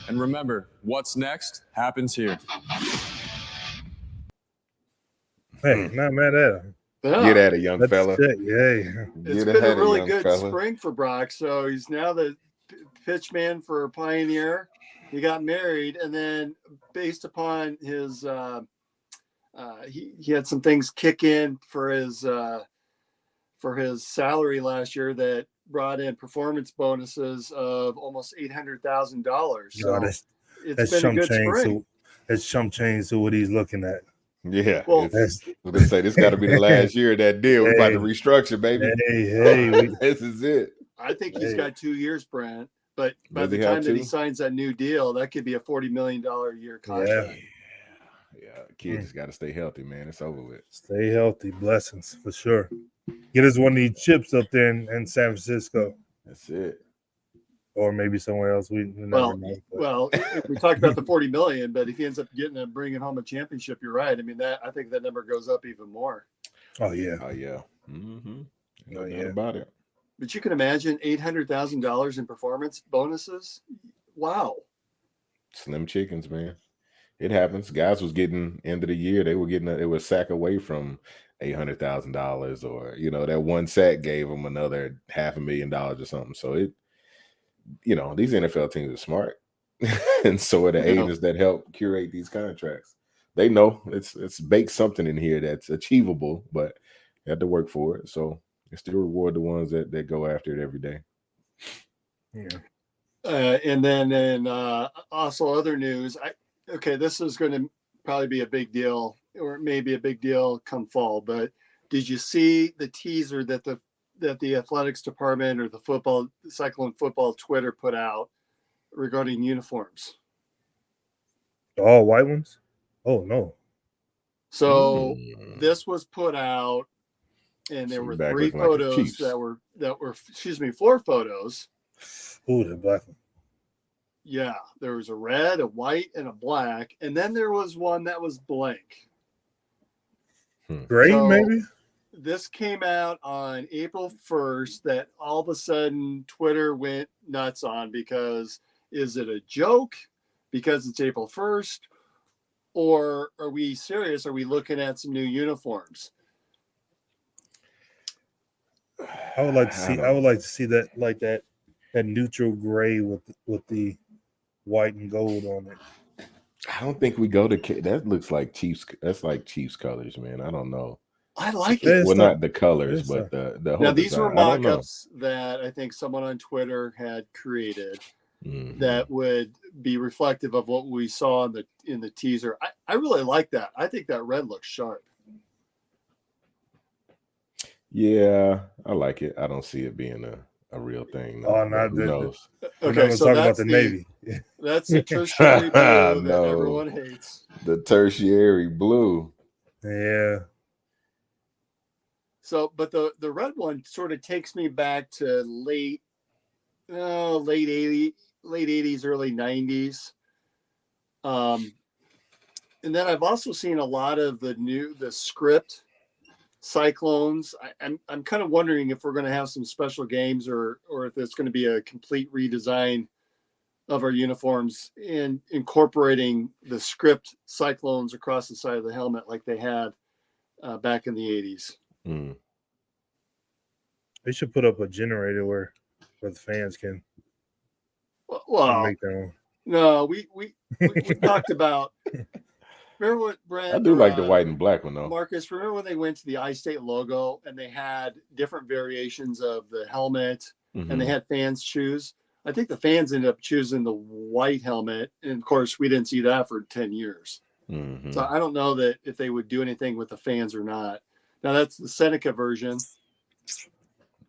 [SPEAKER 5] And remember, what's next happens here.
[SPEAKER 2] Hey, not mad at him.
[SPEAKER 1] Yeah.
[SPEAKER 3] Get at it, young fella.
[SPEAKER 2] Yeah.
[SPEAKER 1] It's been a really good spring for Brock. So he's now the pitchman for Pioneer. He got married, and then based upon his he had some things kick in for his salary last year that brought in performance bonuses of almost $800,000. So it's been a good spring.
[SPEAKER 2] That's chump change to what he's looking at.
[SPEAKER 3] Yeah, well, they say this got to be the last year of that deal. We're about to restructure, baby.
[SPEAKER 2] Hey,
[SPEAKER 3] this is it.
[SPEAKER 1] I think he's got 2 years, Brent. But by the time that he signs that new deal, that could be a $40 million a year contract.
[SPEAKER 3] Yeah. Kid just got to stay healthy, man. It's over with.
[SPEAKER 2] Stay healthy. Blessings for sure. Get us one of these chips up there in San Francisco.
[SPEAKER 3] That's it.
[SPEAKER 2] Or maybe somewhere else. We never know.
[SPEAKER 1] Well, we talked about the $40 million, but if he ends up bringing home a championship, you're right. I mean, I think that number goes up even more.
[SPEAKER 2] Oh yeah.
[SPEAKER 3] Mm-hmm. No doubt about it.
[SPEAKER 1] But you can imagine $800,000 in performance bonuses. Wow.
[SPEAKER 3] Slim chickens, man. It happens. Guys was getting end of the year. They were a sack away from $800,000, or that one sack gave them another $500,000 or something. So these NFL teams are smart, and so are the agents that help curate these contracts. They know it's baked something in here that's achievable, but you have to work for it. So you still reward the ones that go after it every day.
[SPEAKER 2] Yeah.
[SPEAKER 1] And then also other news. This is going to probably be a big deal, or maybe a big deal come fall. But did you see the teaser that the athletics department or the Cyclone football Twitter put out regarding uniforms?
[SPEAKER 2] All white ones? Oh no.
[SPEAKER 1] So this was put out, and there were 3 photos that were 4 photos.
[SPEAKER 2] Oh, the black one.
[SPEAKER 1] Yeah, there was a red, a white, and a black, and then there was one that was blank.
[SPEAKER 2] Gray, maybe?
[SPEAKER 1] This came out on April 1st that all of a sudden Twitter went nuts on, because is it a joke because it's April 1st, or are we serious? Are we looking at some new uniforms?
[SPEAKER 2] I would like to see that, like that neutral gray with the white and gold on it.
[SPEAKER 3] I don't think we go to that. Looks like Chiefs. That's like Chiefs colors, man. I don't know.
[SPEAKER 1] I like it.
[SPEAKER 3] Well, not the colors, but the whole
[SPEAKER 1] now these
[SPEAKER 3] design.
[SPEAKER 1] were mock-ups that I think someone on Twitter had created that would be reflective of what we saw in the teaser. I really like that. I think that red looks sharp.
[SPEAKER 3] Yeah, I like it. I don't see it being a real thing.
[SPEAKER 2] Oh, not
[SPEAKER 3] who knows?
[SPEAKER 1] Okay, so
[SPEAKER 2] talk about the Navy.
[SPEAKER 1] That's the tertiary blue that everyone hates.
[SPEAKER 3] The tertiary blue.
[SPEAKER 2] Yeah.
[SPEAKER 1] So, but the red one sort of takes me back to late 80s, early 90s. And then I've also seen a lot of the script Cyclones. I'm kind of wondering if we're going to have some special games or if it's going to be a complete redesign of our uniforms and incorporating the script cyclones across the side of the helmet like they had back in the 80s.
[SPEAKER 3] Mm.
[SPEAKER 2] They should put up a generator where the fans can
[SPEAKER 1] Well,
[SPEAKER 2] make their own.
[SPEAKER 1] no, we talked about. Remember what Brent?
[SPEAKER 3] I do like the white and black one though.
[SPEAKER 1] Marcus, remember when they went to the iState logo and they had different variations of the helmet and they had fans choose? I think the fans ended up choosing the white helmet, and of course, we didn't see that for 10 years.
[SPEAKER 3] Mm-hmm.
[SPEAKER 1] So I don't know that if they would do anything with the fans or not. Now that's the Seneca version.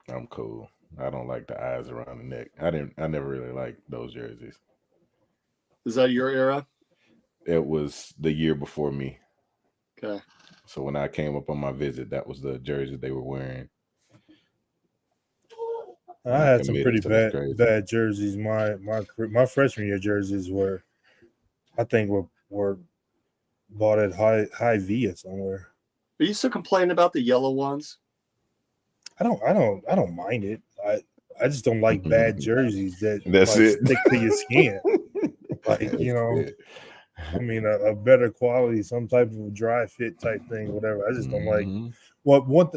[SPEAKER 3] I'm cool. I don't like the eyes around the neck. I never really liked those jerseys.
[SPEAKER 1] Is that your era?
[SPEAKER 3] It was the year before me.
[SPEAKER 1] Okay.
[SPEAKER 3] So when I came up on my visit, that was the jersey they were wearing.
[SPEAKER 2] I had some pretty bad jerseys. My freshman year jerseys were bought at High V or somewhere.
[SPEAKER 1] Are you still complaining about the yellow ones?
[SPEAKER 2] I don't mind it. I just don't like bad jerseys that stick to your skin. I mean, a better quality, some type of dry fit type thing, whatever. I just don't like. Well,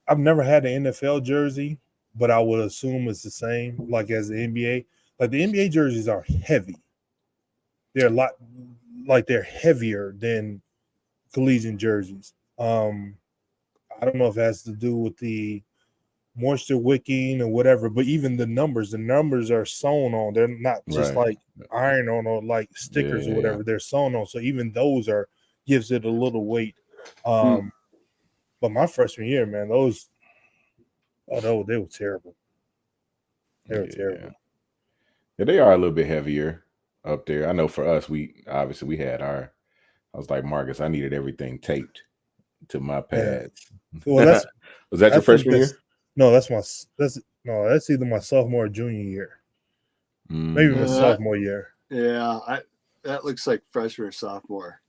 [SPEAKER 2] I've never had an NFL jersey, but I would assume it's the same, like as the NBA. Like the NBA jerseys are heavy. They're a lot, like they're heavier than collegiate jerseys. I don't know if it has to do with the moisture wicking or whatever, but even the numbers are sewn on. They're not just like iron on or like stickers or whatever. They're sewn on. So even those gives it a little weight. But my freshman year, man, they were terrible. They were terrible.
[SPEAKER 3] Yeah, they are a little bit heavier up there. I know for us, we had I was like, Marcus, I needed everything taped to my pads.
[SPEAKER 2] Well,
[SPEAKER 3] was that your freshman year?
[SPEAKER 2] No, that's either my sophomore or junior year. Maybe my sophomore year.
[SPEAKER 1] Yeah, that looks like freshman or sophomore.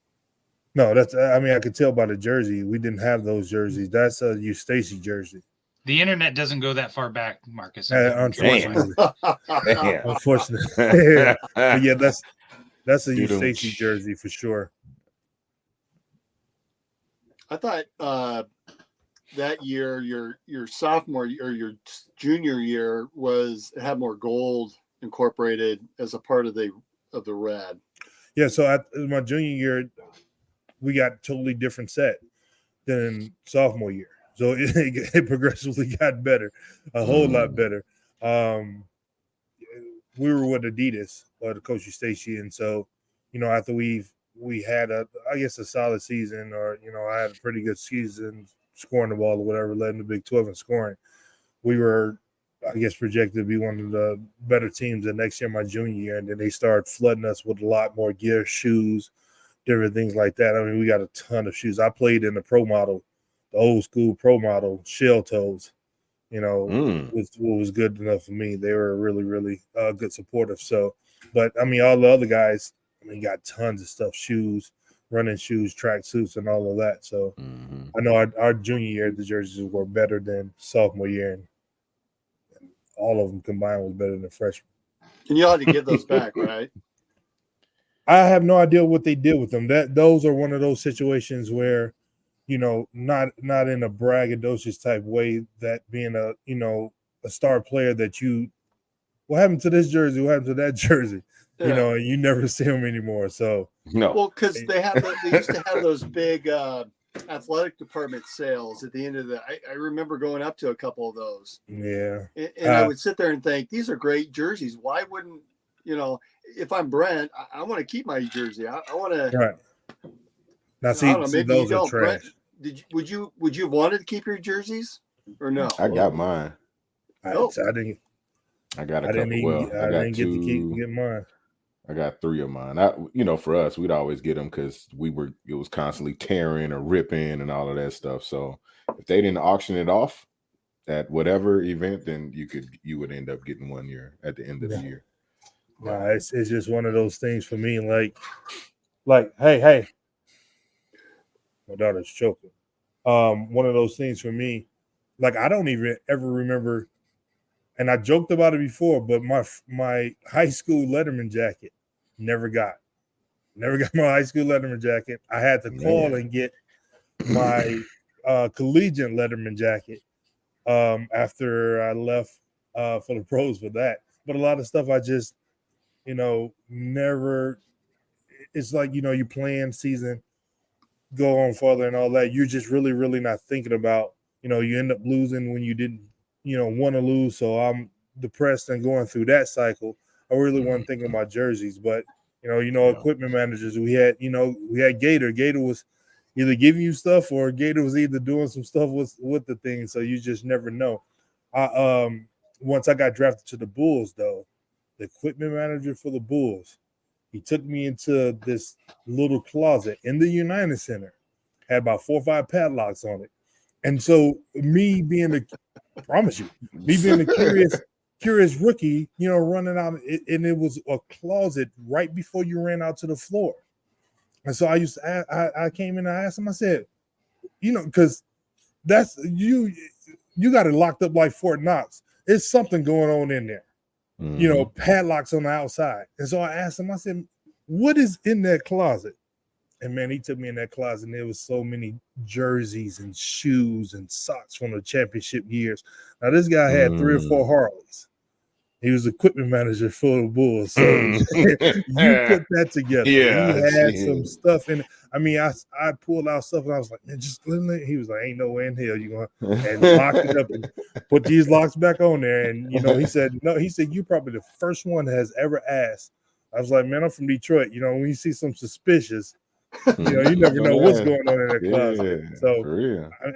[SPEAKER 2] No, I could tell by the jersey. We didn't have those jerseys. That's a Eustace jersey.
[SPEAKER 6] The internet doesn't go that far back, Marcus.
[SPEAKER 2] Unfortunately. Unfortunately. But yeah, that's a Eustace jersey for sure.
[SPEAKER 1] I thought that year, your sophomore or your junior year had more gold incorporated as a part of the red.
[SPEAKER 2] Yeah, so my junior year, we got totally different set than sophomore year. So it progressively got better, a whole lot better. We were with Adidas, the Coach Eustace, and so after we had a solid season, or I had a pretty good season scoring the ball or whatever, led in the Big 12 in scoring. We were, projected to be one of the better teams the next year, my junior year, and then they started flooding us with a lot more gear, shoes, different things like that. I mean, we got a ton of shoes. I played in the pro model, the old school pro model, shell toes, was good enough for me. They were really, really good supportive. So, but I mean, all the other guys, got tons of stuff, shoes, running shoes, track suits, and all of that. So I know our junior year, the jerseys were better than sophomore year, and all of them combined was better than freshman.
[SPEAKER 1] And you ought to give those back, right?
[SPEAKER 2] I have no idea what they did with them. Those are one of those situations where, not in a braggadocious type way, that being a star player that what happened to this jersey? What happened to that jersey?
[SPEAKER 1] Yeah.
[SPEAKER 2] And you never see them anymore. So
[SPEAKER 3] no.
[SPEAKER 1] Well, because they used to have those big athletic department sales at the end of I remember going up to a couple of those.
[SPEAKER 2] Yeah.
[SPEAKER 1] And I would sit there and think, these are great jerseys. Why wouldn't, if I'm Brent, I want to keep my jersey. I want to.
[SPEAKER 2] Right. Now, see,
[SPEAKER 1] maybe
[SPEAKER 2] those
[SPEAKER 1] you
[SPEAKER 2] are
[SPEAKER 1] don't.
[SPEAKER 2] trash.
[SPEAKER 1] Brent, would you have wanted to keep your jerseys or no?
[SPEAKER 3] I got mine.
[SPEAKER 2] I didn't.
[SPEAKER 3] I got a
[SPEAKER 2] I
[SPEAKER 3] couple.
[SPEAKER 2] didn't get to get mine.
[SPEAKER 3] I got 3 of mine. For us, we'd always get them because it was constantly tearing or ripping and all of that stuff. So if they didn't auction it off at whatever event, then you would end up getting one year at the end of the year.
[SPEAKER 2] Nah, it's just one of those things for me. Like, hey, my daughter's choking. One of those things for me. Like, I don't even ever remember and I joked about it before, but my high school Letterman jacket never got my high school Letterman jacket. I had to call and get my collegiate Letterman jacket after I left for the pros for that. But a lot of stuff I just, never. It's like, you plan season, go on further and all that. You're just really, really not thinking about, you end up losing when you didn't, want to lose. So I'm depressed and going through that cycle. I really wasn't thinking about jerseys, but equipment managers, we had Gator. Gator was either giving you stuff or Gator was either doing some stuff with the thing. So you just never know. Once I got drafted to the Bulls, though, the equipment manager for the Bulls, he took me into this little closet in the United Center, had about 4 or 5 padlocks on it. And so me being the curious rookie, running out, and it was a closet right before you ran out to the floor. And so I came in and I asked him, I said, because that's you got it locked up like Fort Knox. There's something going on in there. Padlocks on the outside. And so I asked him, I said, what is in that closet? And man, he took me in that closet and there was so many jerseys and shoes and socks from the championship years. Now this guy had 3 or 4 Harleys. He was equipment manager for the Bulls. So you put that together.
[SPEAKER 3] Yeah,
[SPEAKER 2] he had some stuff in. I mean, I pulled out stuff and I was like, man, just he was like, ain't no way in hell you're going to, and locked it up and put these locks back on there. And, he said, no, you're probably the first one that has ever asked. I was like, man, I'm from Detroit. When you see some suspicious, you never know what's going on in that closet. So,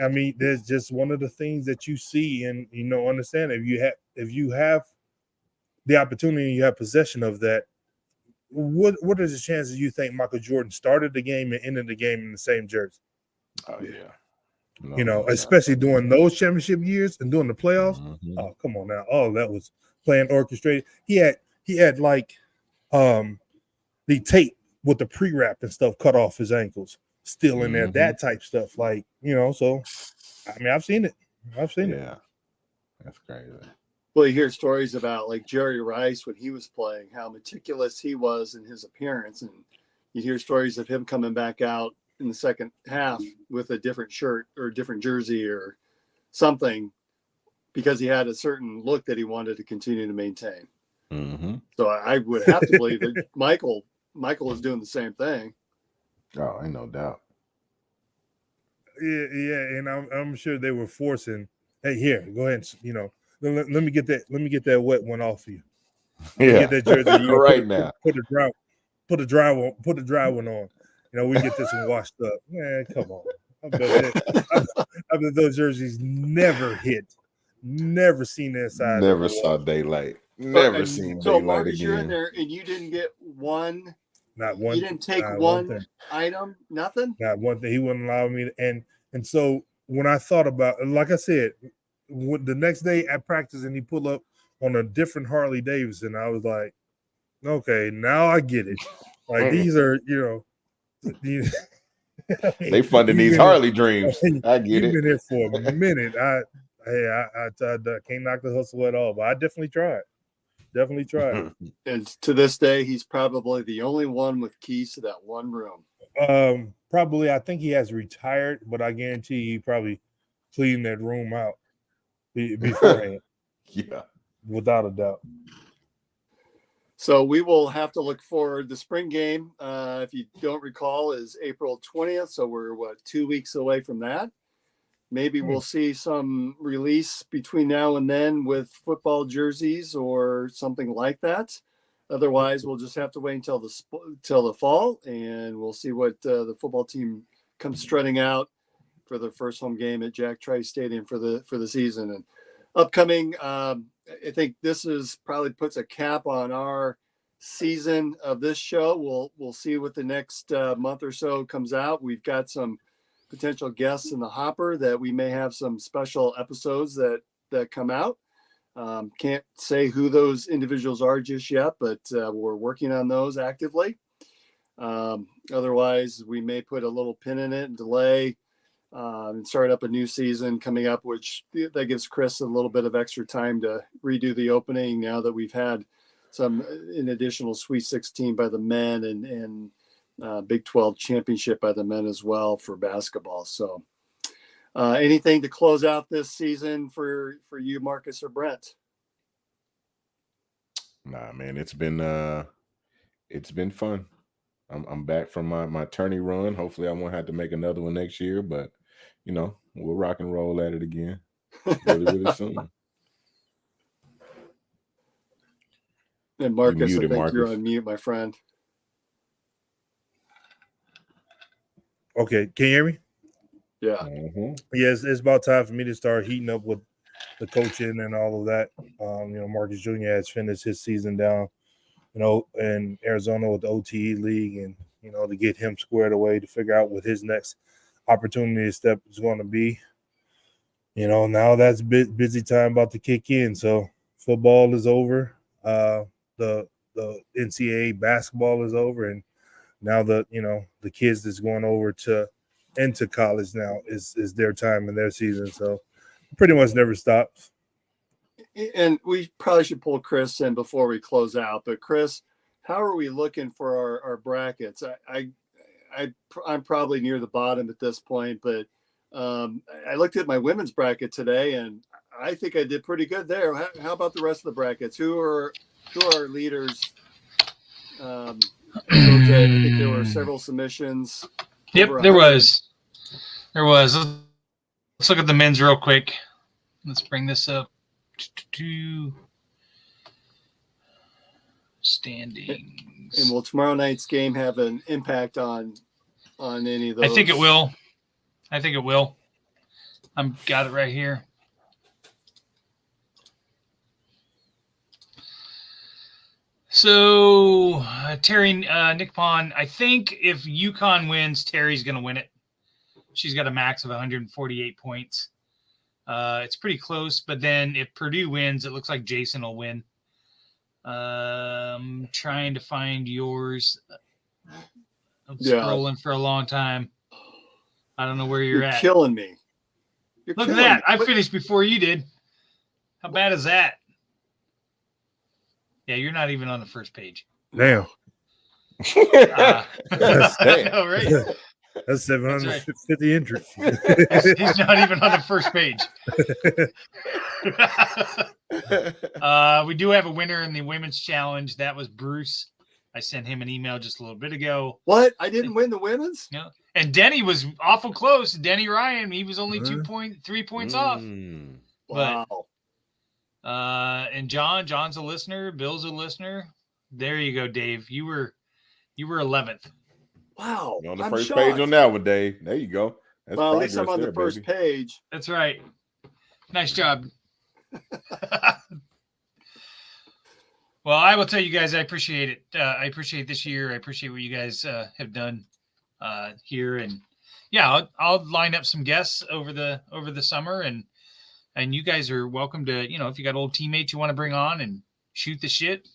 [SPEAKER 2] I mean, there's just one of the things that you see and, understand if you have the opportunity, you have possession of that. What are the chances you think Michael Jordan started the game and ended the game in the same jersey?
[SPEAKER 3] Oh yeah,
[SPEAKER 2] especially during those championship years and during the playoffs. Oh, come on now! All that was playing orchestrated. He had like the tape with the pre-wrap and stuff cut off his ankles, still in there. That type stuff, So I mean, I've seen it.
[SPEAKER 3] Yeah, that's crazy.
[SPEAKER 1] Well, you hear stories about like Jerry Rice when he was playing, how meticulous he was in his appearance. And you hear stories of him coming back out in the second half with a different shirt or a different jersey or something because he had a certain look that he wanted to continue to maintain. So I would have to believe that Michael is doing the same thing.
[SPEAKER 3] Oh, ain't no doubt.
[SPEAKER 2] Yeah, and I'm sure they were forcing, hey, here, go ahead, Let me get that wet one off of you. Get that jersey
[SPEAKER 3] right now.
[SPEAKER 2] Put a dry one on. We get this one washed up. Man, come on. I bet those jerseys never hit. Never seen that side.
[SPEAKER 3] Never saw daylight. Never seen
[SPEAKER 1] so
[SPEAKER 3] daylight
[SPEAKER 1] Marcus,
[SPEAKER 3] again.
[SPEAKER 1] You're in there and you didn't get one.
[SPEAKER 2] Not one.
[SPEAKER 1] You didn't take one item. Nothing.
[SPEAKER 2] Not one thing. He wouldn't allow me to. And so when I thought about, like I said, the next day at practice and he pulled up on a different Harley Davidson, I was like, okay, now I get it. Like these are,
[SPEAKER 3] they funding these Harley dreams. I get it.
[SPEAKER 2] You've been here for a minute. I can't knock the hustle at all, but I definitely tried.
[SPEAKER 1] And to this day, he's probably the only one with keys to that one room.
[SPEAKER 2] Probably, I think he has retired, but I guarantee he probably cleaned that room out beforehand.
[SPEAKER 3] Yeah,
[SPEAKER 2] without a doubt.
[SPEAKER 1] So we will have to look forward. The spring game, if you don't recall, is April 20th. So we're 2 weeks away from that. Maybe we'll see some release between now and then with football jerseys or something like that. Otherwise, we'll just have to wait until the fall, and we'll see what the football team comes strutting out for the first home game at Jack Trice Stadium for the season. And upcoming, I think this is probably puts a cap on our season of this show. We'll see what the next month or so comes out. We've got some potential guests in the hopper that we may have some special episodes that come out. Can't say who those individuals are just yet, but we're working on those actively. Otherwise, we may put a little pin in it and delay and start up a new season coming up, which that gives Chris a little bit of extra time to redo the opening now that we've had an additional Sweet 16 by the men and Big 12 championship by the men as well for basketball. So anything to close out this season for you, Marcus or Brent?
[SPEAKER 3] Nah, man, it's been fun. I'm back from my tourney run. Hopefully I won't have to make another one next year, but we'll rock and roll at it again really soon.
[SPEAKER 1] And Marcus,
[SPEAKER 3] Muted,
[SPEAKER 1] I think
[SPEAKER 3] Marcus.
[SPEAKER 1] you're on mute, my friend.
[SPEAKER 2] Okay, can you hear me?
[SPEAKER 1] Yeah.
[SPEAKER 3] Mm-hmm.
[SPEAKER 2] Yes, it's about time for me to start heating up with the coaching and all of that. Marcus Jr. has finished his season down, in Arizona with the OTE league, and to get him squared away to figure out what his next opportunity step is going to be. Now that's busy time about to kick in. So football is over. The NCAA basketball is over, and now the kids that's going over into college now is their time and their season. So pretty much never stops.
[SPEAKER 1] And we probably should pull Chris in before we close out. But Chris, how are we looking for our brackets? I'm probably near the bottom at this point, but I looked at my women's bracket today, and I think I did pretty good there. How about the rest of the brackets? Who are our leaders? Okay, I think there were several submissions.
[SPEAKER 6] Yep, there was. Let's look at the men's real quick. Let's bring this up to standings.
[SPEAKER 1] And will tomorrow night's game have an impact on any of those?
[SPEAKER 6] I think it will. I've got it right here. So Terry Nickpon, I think if UConn wins, Terry's going to win it. She's got a max of 148 points. It's pretty close, but then if Purdue wins, it looks like Jason will win. I'm trying to find yours. I'm scrolling for a long time. I don't know where you're at.
[SPEAKER 1] Killing me.
[SPEAKER 6] Look at that. I finished before you did. How bad is that? Yeah, you're not even on the first page.
[SPEAKER 2] Damn.
[SPEAKER 6] I know, right?
[SPEAKER 2] That's 750 entries.
[SPEAKER 6] He's not even on the first page. We do have a winner in the women's challenge. That was Bruce. I sent him an email just a little bit ago.
[SPEAKER 1] What? I didn't win the women's?
[SPEAKER 6] No. And Denny was awful close. Denny Ryan, he was only 3 points off.
[SPEAKER 1] Wow.
[SPEAKER 6] And John's a listener. Bill's a listener. There you go, Dave. You were 11th.
[SPEAKER 1] Wow.
[SPEAKER 3] You're on the first page on that one, Dave. There you go. That's
[SPEAKER 1] well, at least I'm on the first page.
[SPEAKER 6] That's right. Nice job. Well, I will tell you guys, I appreciate it. I appreciate this year. I appreciate what you guys have done here. And yeah, I'll line up some guests over the summer, and you guys are welcome to, if you got old teammates you want to bring on and shoot the shit,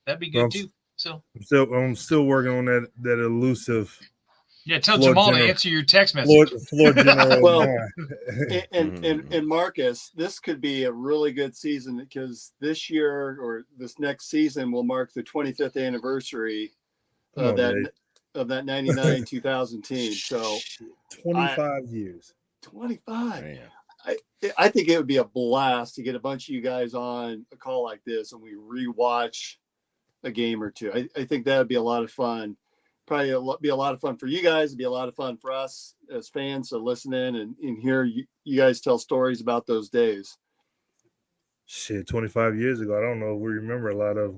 [SPEAKER 6] that'd be good too. So
[SPEAKER 2] I'm still working on that elusive.
[SPEAKER 6] Yeah, tell Jamal to answer your text message.
[SPEAKER 2] Floor general.
[SPEAKER 1] Well, and Marcus, this could be a really good season because this year or this next season will mark the 25th anniversary of that 99-2000 team. So
[SPEAKER 2] 25 years.
[SPEAKER 1] 25.
[SPEAKER 3] Man.
[SPEAKER 1] I think it would be a blast to get a bunch of you guys on a call like this and we rewatch a game or two. I think that would be a lot of fun. Probably be a lot of fun for you guys. It'd be a lot of fun for us as fans to listen in and hear you guys tell stories about those days.
[SPEAKER 2] Shit, 25 years ago. I don't know if we remember a lot of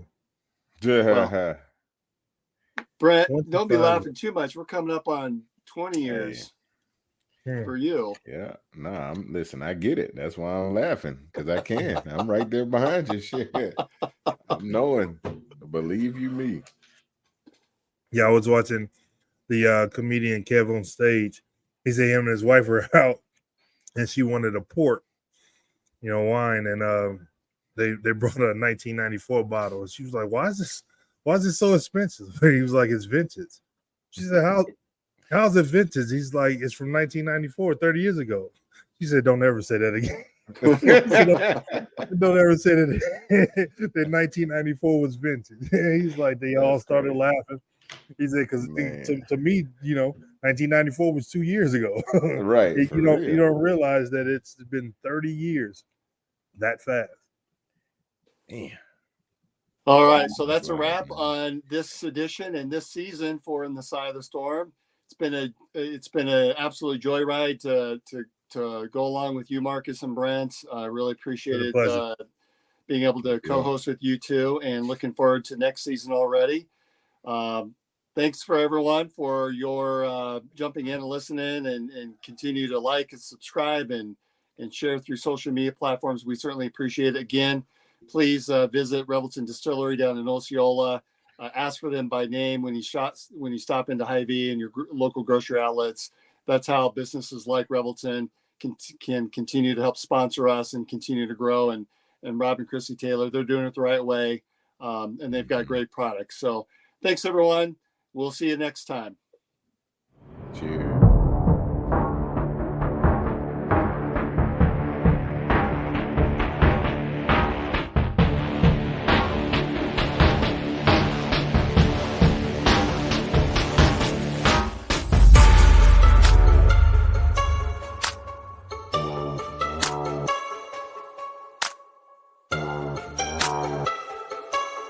[SPEAKER 3] them.
[SPEAKER 1] Well, Brent, don't be laughing too much. We're coming up on 20 years for you.
[SPEAKER 3] Yeah. Nah, listen, I get it. That's why I'm laughing, because I can. I'm right there behind you. Shit. I'm knowing. Believe you me.
[SPEAKER 2] Yeah, I was watching the comedian Kev on stage. He said him and his wife were out, and she wanted a port, wine, and they brought a 1994 bottle, and she was like, "Why is this so expensive?" He was like, "It's vintage." She said, "How how's it vintage? He's like, it's from 1994, 30 years ago. She said, don't ever say that again. Don't ever say that, that 1994 was vintage. He's like, they all started laughing. He said, because to me, 1994 was 2 years ago.
[SPEAKER 3] Right.
[SPEAKER 2] You don't realize that it's been 30 years that fast.
[SPEAKER 3] Damn.
[SPEAKER 1] All right, so that's a wrap on this edition and this season for In the Side of the Storm. It's been an absolute joyride to go along with you, Marcus and Brent. I really appreciated being able to co-host with you two, and looking forward to next season already. Thanks for everyone for your jumping in and listening, and continue to like and subscribe and share through social media platforms. We certainly appreciate it. Again, please visit Revelton Distillery down in Osceola. Ask for them by name when you stop into Hy-Vee and your local grocery outlets. That's how businesses like Revelton can continue to help sponsor us and continue to grow. And Rob and Chrissy Taylor, they're doing it the right way, and they've got great products. So thanks, everyone. We'll see you next time.
[SPEAKER 3] Cheers.